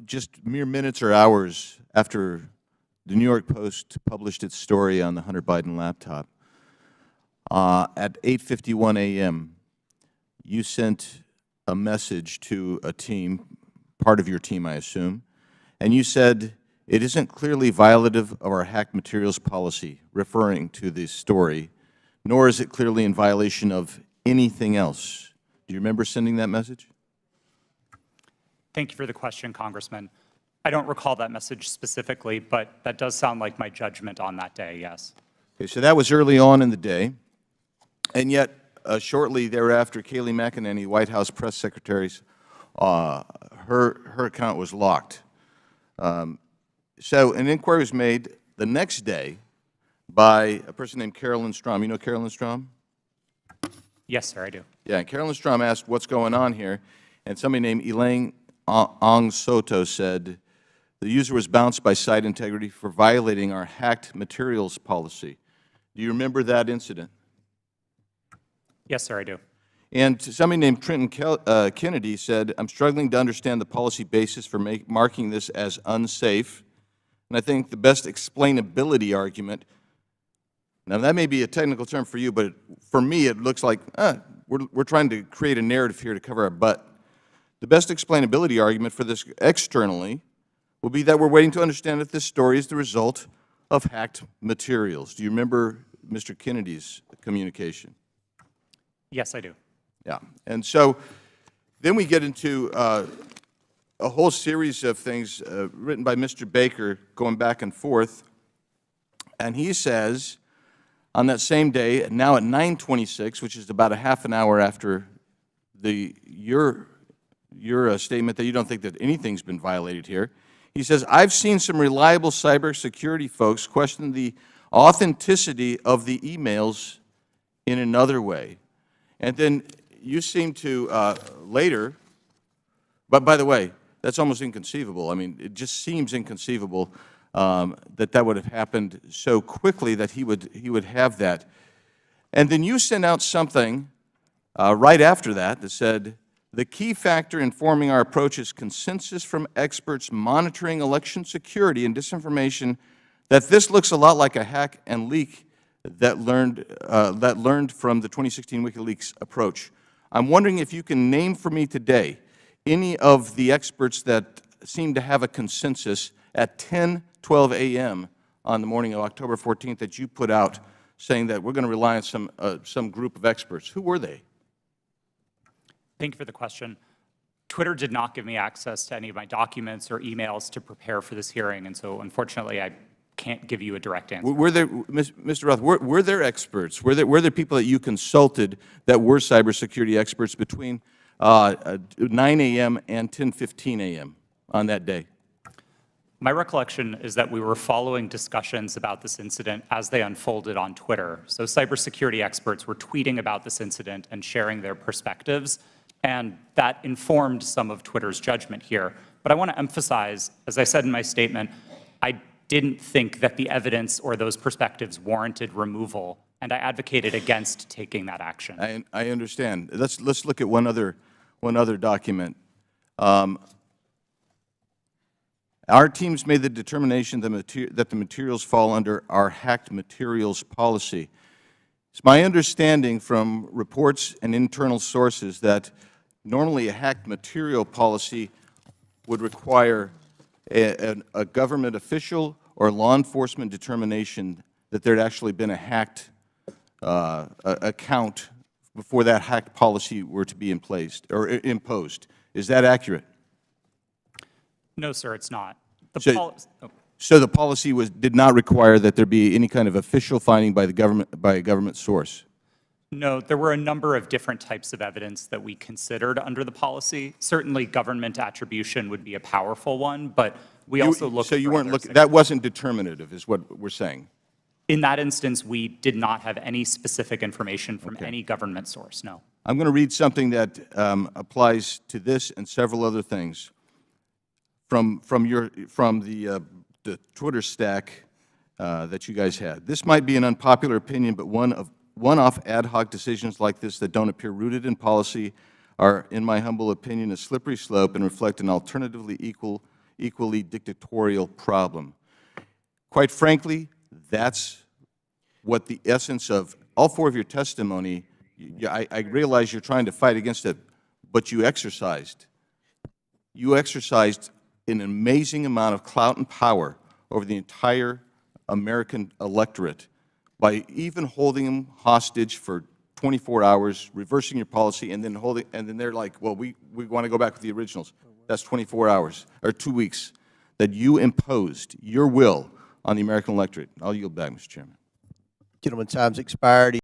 Just mere minutes or hours after the New York Post published its story on the Hunter Biden laptop, at 8:51 a.m., you sent a message to a team, part of your team, I assume, and you said, "It isn't clearly violative of our hacked materials policy," referring to the story, "nor is it clearly in violation of anything else." Do you remember sending that message? Thank you for the question, Congressman. I don't recall that message specifically, but that does sound like my judgment on that day, yes. Okay, so that was early on in the day, and yet shortly thereafter, Kayleigh McEnany, White House press secretary's, her account was locked. So an inquiry was made the next day by a person named Carolyn Strom. You know Carolyn Strom? Yes, sir, I do. Yeah, Carolyn Strom asked what's going on here, and somebody named Elaine Ong Soto said the user was bounced by site integrity for violating our hacked materials policy. Do you remember that incident? Yes, sir, I do. And somebody named Trenton Kennedy said, "I'm struggling to understand the policy basis for marking this as unsafe." And I think the best explainability argument, now that may be a technical term for you, but for me it looks like we're trying to create a narrative here to cover our butt. The best explainability argument for this externally will be that we're waiting to understand if this story is the result of hacked materials. Do you remember Mr. Kennedy's communication? Yes, I do. Yeah. And so then we get into a whole series of things written by Mr. Baker going back and forth. And he says on that same day, now at 9:26, which is about a half an hour after your statement that you don't think that anything's been violated here, he says, "I've seen some reliable cybersecurity folks question the authenticity of the emails in another way." And then you seem to later, but by the way, that's almost inconceivable. I mean, it just seems inconceivable that would have happened so quickly that he would have that. And then you sent out something right after that said, "The key factor in forming our approach is consensus from experts monitoring election security and disinformation that this looks a lot like a hack and leak that learned from the 2016 WikiLeaks approach." I'm wondering if you can name for me today any of the experts that seem to have a consensus at 10:12 a.m. on the morning of October 14th that you put out saying that we're going to rely on some group of experts. Who were they? Thank you for the question. Twitter did not give me access to any of my documents or emails to prepare for this hearing, and so unfortunately I can't give you a direct answer. Were there, Mr. Roth, were there experts? Were there people that you consulted that were cybersecurity experts between 9 a.m. and 10:15 a.m. on that day? My recollection is that we were following discussions about this incident as they unfolded on Twitter. So cybersecurity experts were tweeting about this incident and sharing their perspectives, and that informed some of Twitter's judgment here. But I want to emphasize, as I said in my statement, I didn't think that the evidence or those perspectives warranted removal, and I advocated against taking that action. I understand. Let's look at one other document. Our teams made the determination that the materials fall under our hacked materials policy. It's my understanding from reports and internal sources that normally a hacked material policy would require a government official or law enforcement determination that there had actually been a hacked account before that hacked policy were to be in place or imposed. Is that accurate? No, sir, it's not. So the policy did not require that there be any kind of official finding by a government source? No, there were a number of different types of evidence that we considered under the policy. Certainly government attribution would be a powerful one, but we also looked So you weren't looking, that wasn't determinative is what we're saying? In that instance, we did not have any specific information from any government source, no. I'm going to read something that applies to this and several other things from the Twitter stack that you guys had. "This might be an unpopular opinion, but one-off ad hoc decisions like this that don't appear rooted in policy are, in my humble opinion, a slippery slope and reflect an alternatively equally dictatorial problem. Quite frankly, that's what the essence of all four of your testimony, I realize you're trying to fight against it, but you exercised. You exercised an amazing amount of clout and power over the entire American electorate by even holding them hostage for 24 hours, reversing your policy, and then they're like, well, we want to go back with the originals. That's 24 hours, or 2 weeks, that you imposed your will on the American electorate. I'll yield back, Mr. Chairman. Gentleman's time's expired.